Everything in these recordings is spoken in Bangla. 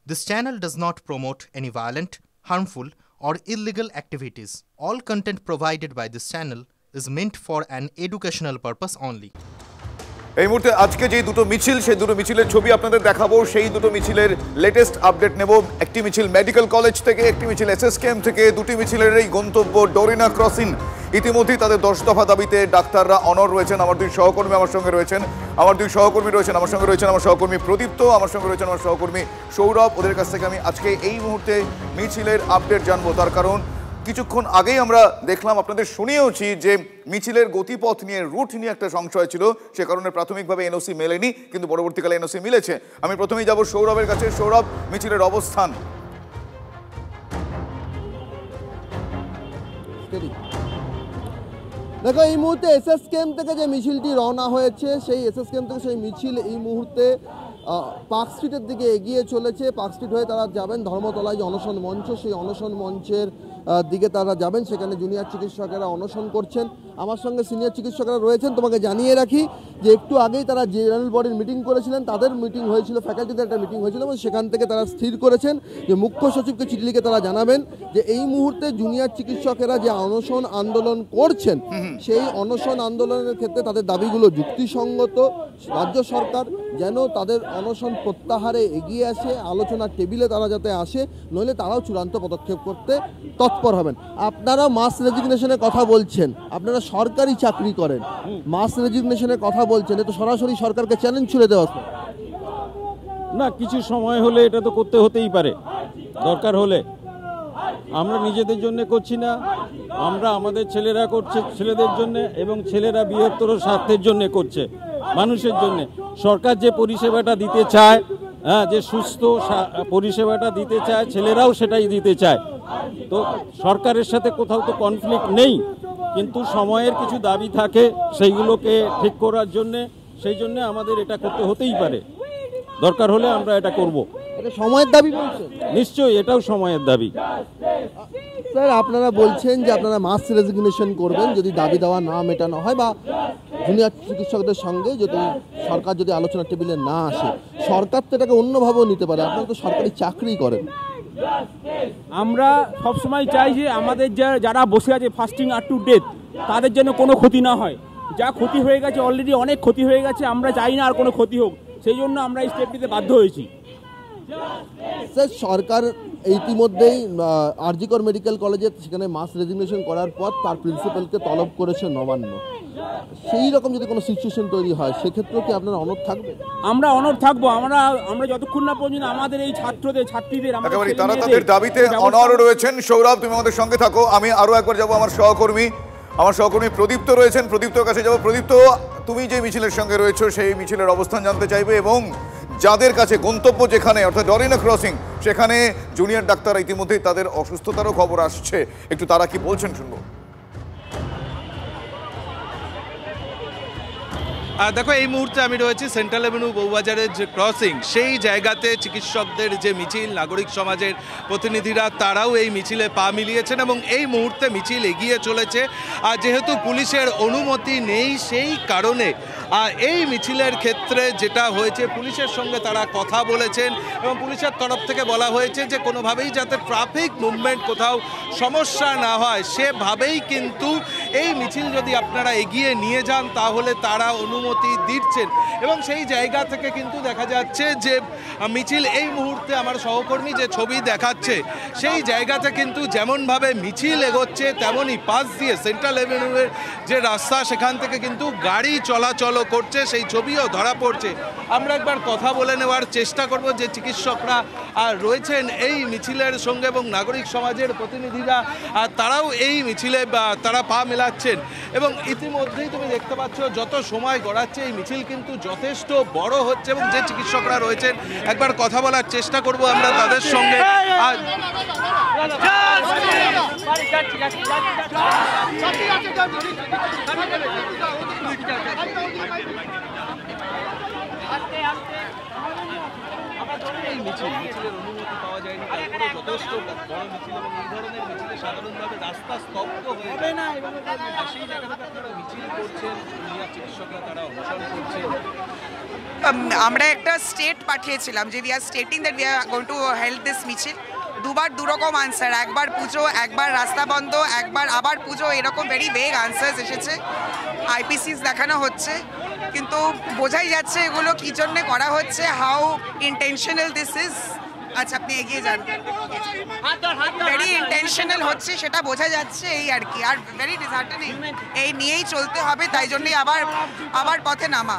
This channel does not promote any violent, harmful, or illegal activities. All content provided by this channel is meant for an educational purpose only. এই মুহূর্তে আজকে যে দুটো মিছিল সেই দুটো মিছিলের ছবি আপনাদের দেখাবো। সেই দুটো মিছিলের লেটেস্ট আপডেট নেব। একটি মিছিল মেডিকেল কলেজ থেকে, একটি মিছিল এসএসকেএম থেকে। দুটি মিছিলের এই গন্তব্য ডোরিনা ক্রসিং। ইতিমধ্যেই তাদের 10 দফা দাবিতে ডাক্তাররা অনড় রয়েছেন। আমার দুই সহকর্মী আমার সঙ্গে রয়েছেন। আমার সঙ্গে রয়েছেন আমার সহকর্মী প্রদীপ্ত, আমার সঙ্গে রয়েছেন আমার সহকর্মী সৌরভ। ওদের কাছ থেকে আমি আজকে এই মুহূর্তে মিছিলের আপডেট জানবো। তার কারণ কিছুক্ষণ আগেই আমরা দেখলাম, আপনাদের শুনিয়েওছি যে মিছিলের গতিপথ নিয়ে, রুট নিয়ে একটা সংশয় ছিল। সে কারণে প্রাথমিকভাবে এনওসি মেলেনি, কিন্তু পরবর্তীকালে এনওসি মিলেছে। আমি প্রথমেই যাব সৌরভের কাছে। সৌরভ, মিছিলের অবস্থান। দেখো, এই মুহূর্তে এসএসকেএম থেকে যে মিছিলটি রওনা হয়েছে, সেই এসএসকেএম থেকে সেই মিছিল এই মুহূর্তে পার্ক স্ট্রিটের দিকে এগিয়ে চলেছে। পার্ক স্ট্রিট হয়ে তারা যাবেন ধর্মতলায় যে অনশন মঞ্চ, সেই অনশন মঞ্চের দিকে তারা যাবেন। সেখানে জুনিয়র চিকিৎসকেরা অনশন করছেন। আমার সঙ্গে সিনিয়র চিকিৎসকেরা রয়েছেন। তোমাকে জানিয়ে রাখি যে একটু আগেই তারা জেনারেল বডির মিটিং করেছিলেন। তাদের মিটিং হয়েছিল, ফ্যাকাল্টিদের একটা মিটিং হয়েছিল, এবং সেখান থেকে তারা স্থির করেছেন যে মুখ্য সচিবকে চিঠি লিখে তারা জানাবেন যে এই মুহূর্তে জুনিয়র চিকিৎসকেরা যে অনশন আন্দোলন করছেন, সেই অনশন আন্দোলনের ক্ষেত্রে তাদের দাবিগুলো যুক্তিসঙ্গত। রাজ্য সরকার যেন তাদের অনশন প্রত্যাহারে এগিয়ে আসে, আলোচনার টেবিলে তারা যাতে আসে, নইলে তারাও চূড়ান্ত পদক্ষেপ করতে তৎপর হবেন। আপনারা মাস রেজিগনেশনের কথা বলছেন, আপনারা সরকারি চাকরি করেন, মাস রেজিগনেশনের কথা বলছেন, এটা সরাসরি সরকারকে চ্যালেঞ্জ ছুড়ে দেওয়া না। কিছু সময় হলে এটা তো করতে হতেই পারে, দরকার হলে। আমরা নিজেদের জন্য করছি না, আমরা আমাদের ছেলেরা করছে ছেলেদের জন্য, এবং ছেলেরা বৃহত্তর স্বার্থের জন্য করছে, মানুষের জন্য। সরকার যে পরিষেবাটা দিতে চায়, যে সুস্থ পরিষেবাটা দিতে চায়, ছেলেরাও সেটাই দিতে চায়। তো সরকারের সাথে কোথাও তো কনফ্লিক্ট নেই, কিন্তু সময়ের কিছু দাবি থাকে, সেইগুলোকে ঠিক করার জন্যে, সেই জন্য আমাদের এটা করতে হতেই পারে। দরকার হলে আমরা এটা করব। এটা সময়ের দাবি বলছেন? নিশ্চয়ই, এটাও সময়ের দাবি। স্যার, আপনারা বলছেন যে আপনারা মাস রেজিগনেশন করবেন যদি দাবি দেওয়া না মেটানো হয়, বা জুনিয়র চিকিৎসকদের সঙ্গে যদি সরকার যদি আলোচনা টেবিলে না আসে। সরকার তো এটাকে অন্যভাবেও নিতে পারে, আপনারা তো সরকারি চাকরি করেন। আমরা সবসময় চাই যে আমাদের যারা বসে আছে ফাস্টিং আপ টু ডেথ, তাদের যেন কোনো ক্ষতি না হয়। যা ক্ষতি হয়ে গেছে, অলরেডি অনেক ক্ষতি হয়ে গেছে, আমরা চাই না আর কোনো ক্ষতি হোক। সেই জন্য আমরা এই স্টেপ নিতে বাধ্য হয়েছি। স্যার, সরকার ইতিমধ্যেই আরজিকর মেডিকেল কলেজে সেখানে মাস রেজিগনেশন করার পর তার প্রিন্সিপালকে তলব করেছে নবান্ন। সেই রকম যদি কোনো সিচুয়েশন তৈরি হয়, সেক্ষেত্রে কি আপনারা অনড় থাকবেন? আমরা অনড় থাকবো। আমরা যতক্ষণ না পর্যন্ত আমাদের এই ছাত্রীদের তারা তাদের দাবিতে অনড় রয়েছেন। সৌরভ, তুমি আমাদের সঙ্গে থাকো। আমি আরো একবার যাবো আমার সহকর্মী প্রদীপ্ত রয়েছেন। প্রদীপ্তর কাছে যাবো। প্রদীপ্ত, তুমি যে মিছিলের সঙ্গে রয়েছো, সেই মিছিলের অবস্থান জানতে চাইবে, এবং যাদের কাছে গন্তব্য যেখানে, অর্থাৎ ডোরিনা ক্রসিং, সেখানে জুনিয়র ডাক্তার ইতিমধ্যেই তাদের অসুস্থতারও খবর আসছে। একটু তারা কি বলছেন শুনবো। দেখো, এই মুহূর্তে আমি রয়েছি সেন্ট্রাল এভিনিউ বউবাজারের যে ক্রসিং, সেই জায়গাতে চিকিৎসকদের যে মিছিল, নাগরিক সমাজের প্রতিনিধিরা তারাও এই মিছিলে পা মিলিয়েছেন, এবং এই মুহূর্তে মিছিল এগিয়ে চলেছে। আর যেহেতু পুলিশের অনুমতি নেই, সেই কারণে এই মিছিলের ক্ষেত্রে যেটা হয়েছে, পুলিশের সঙ্গে তারা কথা বলেছেন, এবং পুলিশের তরফ থেকে বলা হয়েছে যে কোনোভাবেই যাতে ট্রাফিক মুভমেন্ট কোথাও সমস্যা না হয়, সেভাবেই কিন্তু এই মিছিল যদি আপনারা এগিয়ে নিয়ে যান, তাহলে তারা অনুমতি দিচ্ছেন। এবং সেই জায়গা থেকে কিন্তু দেখা যাচ্ছে যে মিছিল এই মুহূর্তে আমার সহকর্মী যে ছবি দেখাচ্ছে, সেই জায়গাতে কিন্তু যেমনভাবে মিছিল এগোচ্ছে, তেমনই পাশ দিয়ে সেন্ট্রাল এভিনিউয়ের যে রাস্তা, সেখান থেকে কিন্তু গাড়ি চলাচল করছে, সেই ছবিও ধরা পড়ছে। আমরা একবার কথা বলে নেওয়ার চেষ্টা করব যে চিকিৎসকরা রয়েছেন এই মিছিলের সঙ্গে, এবং নাগরিক সমাজের প্রতিনিধিরা তারাও এই মিছিলে তারা পা মেলাচ্ছেন। এবং ইতিমধ্যেই তুমি দেখতে পাচ্ছ, যত সময় গড়াচ্ছে এই মিছিল কিন্তু যথেষ্ট বড় হচ্ছে, এবং যে চিকিৎসকরা রয়েছেন একবার কথা বলার চেষ্টা করব আমরা তাদের সঙ্গে। এই মিছিলের অনুমতি পাওয়া যায়নি, তারপরে যথেষ্ট বড় মিছিল, এবং এই ধরনের মিছিলে সাধারণভাবে রাস্তা স্তব্ধ হয়ে যায় না। সেই জায়গা থেকে আপনারা মিছিল করছেন, জুনিয়র চিকিৎসকরা তারা অনুসরণ করছেন। আমরা একটা স্টেট পাঠিয়েছিলাম যে we are stating that we are going to help this মিছিল। দুবার দুরকম আনসার, একবার পুজো, একবার রাস্তা বন্ধ, একবার আবার পুজো, এরকম ভেরি ভেগ আনসার্স এসেছে। আইপিসিস দেখানো হচ্ছে, কিন্তু বোঝাই যাচ্ছে এগুলো কী জন্যে করা হচ্ছে, হাউ ইন্টেনশনাল দিস ইজ। আচ্ছা, আপনি এগিয়ে যান। ভেরি ইন্টেনশনাল হচ্ছে সেটা বোঝা যাচ্ছে, এই আর কি। আর ভেরি ডিসহার্টেনিং, এই নিয়েই চলতে হবে, তাই জন্যই আবার পথে নামা।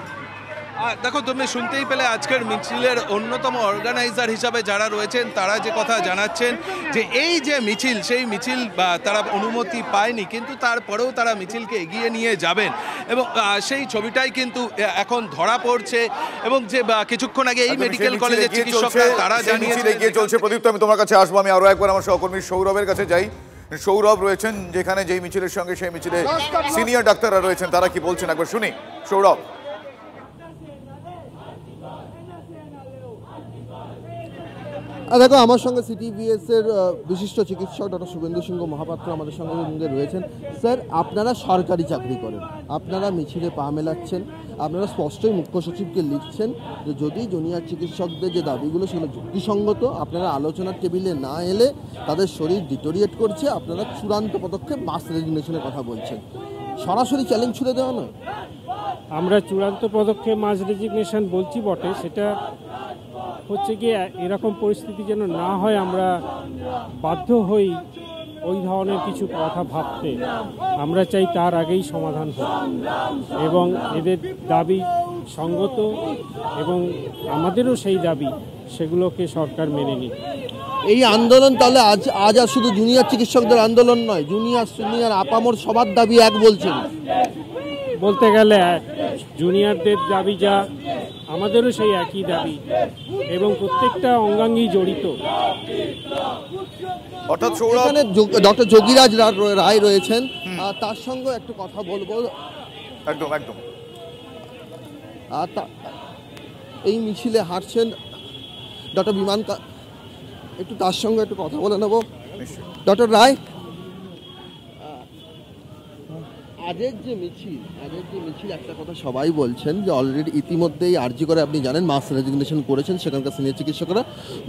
দেখো, তুমি শুনতেই পেলে আজকের মিছিলের অন্যতম অর্গানাইজার হিসাবে যারা রয়েছেন তারা যে কথা জানাচ্ছেন যে এই যে মিছিল, সেই মিছিল তারা অনুমতি পায়নি, কিন্তু তারপরেও তারা মিছিলকে এগিয়ে নিয়ে যাবেন এবং সেই ছবিটাই কিন্তু এখন ধরা পড়ছে। এবং যে কিছুক্ষণ আগে এই মেডিকেল কলেজের চিকিৎসকরা তারা জানিয়েছেন এগিয়ে চলছে। প্রদীপ্ত, আমি তোমার কাছে আসবো। আমি আরো একবার আমার সহকর্মী সৌরভের কাছে যাই। সৌরভ রয়েছেন যেখানে যেই মিছিলের সঙ্গে, সেই মিছিলে সিনিয়র ডাক্তাররা রয়েছেন, তারা কি বলছেন একবার শুনি। সৌরভ। দেখো, আমার সঙ্গে সিটিভিএস এর বিশিষ্ট চিকিৎসক ডক্টর শুভেন্দু সিংহ মহাপাত্র আমাদের সঙ্গে রয়েছেন। স্যার, আপনারা সরকারি চাকরি করেন, আপনারা মিছিলে পা মেলাচ্ছেন, আপনারা স্পষ্টই মুখ্য সচিবকে লিখছেন যে যদি জুনিয়র চিকিৎসকদের যে দাবিগুলো সেগুলো যুক্তিসঙ্গত, আপনারা আলোচনার টেবিলে না এলে তাদের শরীর ডিটোরিয়েট করছে, আপনারা চূড়ান্ত পদক্ষেপ মাস রেজিগনেশনের কথা বলছেন। সরাসরি চ্যালেঞ্জ ছুড়ে দেওয়া নয়? আমরা চূড়ান্ত পদক্ষেপ মাস রেজিগনেশন বলছি বটে, সেটা হচ্ছে কি এরকম পরিস্থিতি যেন না হয়, আমরা বাধ্য হই ওই ধরনের কিছু কথা ভাবতে। আমরা চাই তার আগেই সমাধান হোক এবং এদের দাবি সঙ্গত এবং আমাদেরও সেই দাবি, সেগুলোকে সরকার মেনে নিক। এই আন্দোলন তাহলে আজ আর শুধু জুনিয়র চিকিৎসকদের আন্দোলন নয়, জুনিয়র সিনিয়র আপামর সবার দাবি এক বলছেন? বলতে গেলে জুনিয়রদের দাবি যা, আমাদেরও সেই একই দাবি এবং প্রত্যেকটা অঙ্গাঙ্গি জড়িত। অর্থাৎ এখানে ডক্টর যোগীরাজ রায় রয়েছেন, তার সঙ্গে একটু কথা বলবো। একদম একদম। এই মিছিলে হাঁটছেন ডক্টর বিমান, একটু তার সঙ্গে একটু কথা বলে নেব। ডক্টর রায়, আজের যে মিছিল একটা কথা সবাই বলছেন যে অলরেডি ইতিমধ্যেই আরজি করে, আপনি জানেন, মাস রেজিগনেশন করেছেন সেখানকার সিনিয়র চিকিৎসকরা,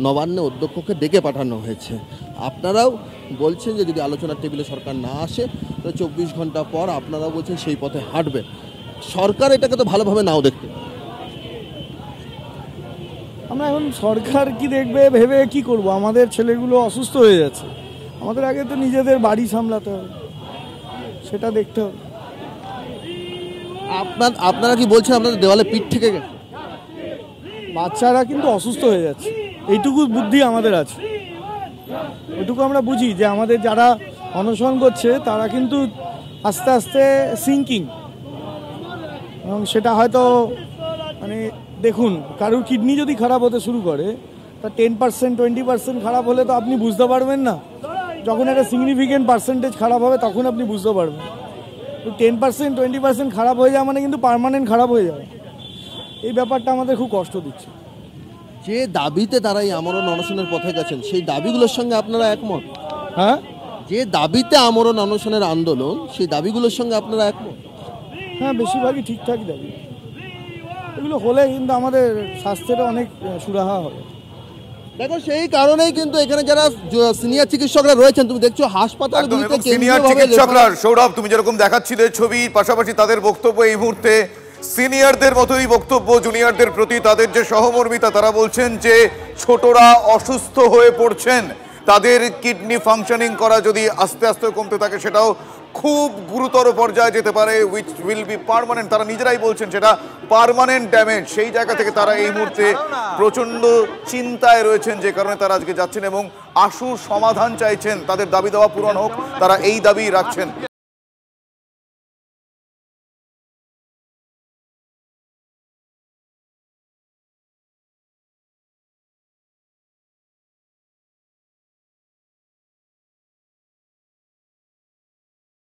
নবান্নে অধ্যক্ষকে ডেকে পাঠানো হয়েছে। আপনারাও বলছেন যে যদি আলোচনার টেবিলে সরকার না আসে তো 24 ঘন্টা পর আপনারাও বলছেন সেই পথে হাঁটবে। সরকার এটাকে তো ভালোভাবে নাও দেখতে। আমরা এখন সরকার কি দেখবে ভেবে কি করব? আমাদের ছেলেগুলো অসুস্থ হয়ে যাচ্ছে, আমাদের আগে তো নিজেদের বাড়ি সামলাতে হবে, সেটা দেখতে হবে। আপনারা কি বলছেন আপনাদের দেওয়ালে পিঠ থেকে গেছে? বাচ্চারা কিন্তু অসুস্থ হয়ে যাচ্ছে, এইটুকু বুদ্ধি আমাদের আছে, ওইটুকু আমরা বুঝি যে আমাদের যারা অনশন করছে তারা কিন্তু আস্তে আস্তে সিঙ্কিং, এবং সেটা হয়তো মানে দেখুন, কারোর কিডনি যদি খারাপ হতে শুরু করে তা 10% 20% খারাপ হলে তো আপনি বুঝতে পারবেন না, যখন একটা সিগনিফিকেন্ট পার্সেন্টেজ খারাপ হবে তখন আপনি বুঝতে পারবেন। তো 10% 20% খারাপ হয়ে যাওয়া মানে কিন্তু পার্মানেন্ট খারাপ হয়ে যাবে। এই ব্যাপারটা আমাদের খুব কষ্ট দিচ্ছে। যে দাবিতে তারা এই আমরণ অনশনের পথে গেছেন, সেই দাবিগুলোর সঙ্গে আপনারা একমত? হ্যাঁ, যে দাবিতে আমরণ অনশনের আন্দোলন, সেই দাবিগুলোর সঙ্গে আপনারা একমত? হ্যাঁ, বেশিরভাগই ঠিকঠাক দাবি। এগুলো হলে কিন্তু আমাদের স্বাস্থ্যের অনেক সুরাহা হবে। দেখো, সেই কারণেই কিন্তু এখানে যারা সিনিয়র চিকিৎসকরা রয়েছেন, তুমি দেখছো হাসপাতালগুলিতে সিনিয়র চিকিৎসকরা, সৌরভ তুমি যেরকম দেখাচ্ছিলে ছবির পাশাপাশি তাদের বক্তব্য এই মুহূর্তে সিনিয়রদের মতোই বক্তব্য জুনিয়রদের প্রতি, তাদের যে সহমর্মিতা, তারা বলছেন যে ছোটরা অসুস্থ হয়ে পড়ছেন, তাদের কিডনি ফাংশনিং করা যদি আস্তে আস্তে কমতে থাকে সেটাও খুব গুরুতর পর্যায়ে যেতে পারে, উইচ উইল বি পার্মানেন্ট। তারা নিজেরাই বলছেন সেটা পার্মানেন্ট ড্যামেজ। সেই জায়গা থেকে তারা এই মুহূর্তে প্রচণ্ড চিন্তায় রয়েছেন, যে কারণে তারা আজকে যাচ্ছেন এবং আশু সমাধান চাইছেন, তাদের দাবি দেওয়া পূরণ হোক, তারা এই দাবি রাখছেন।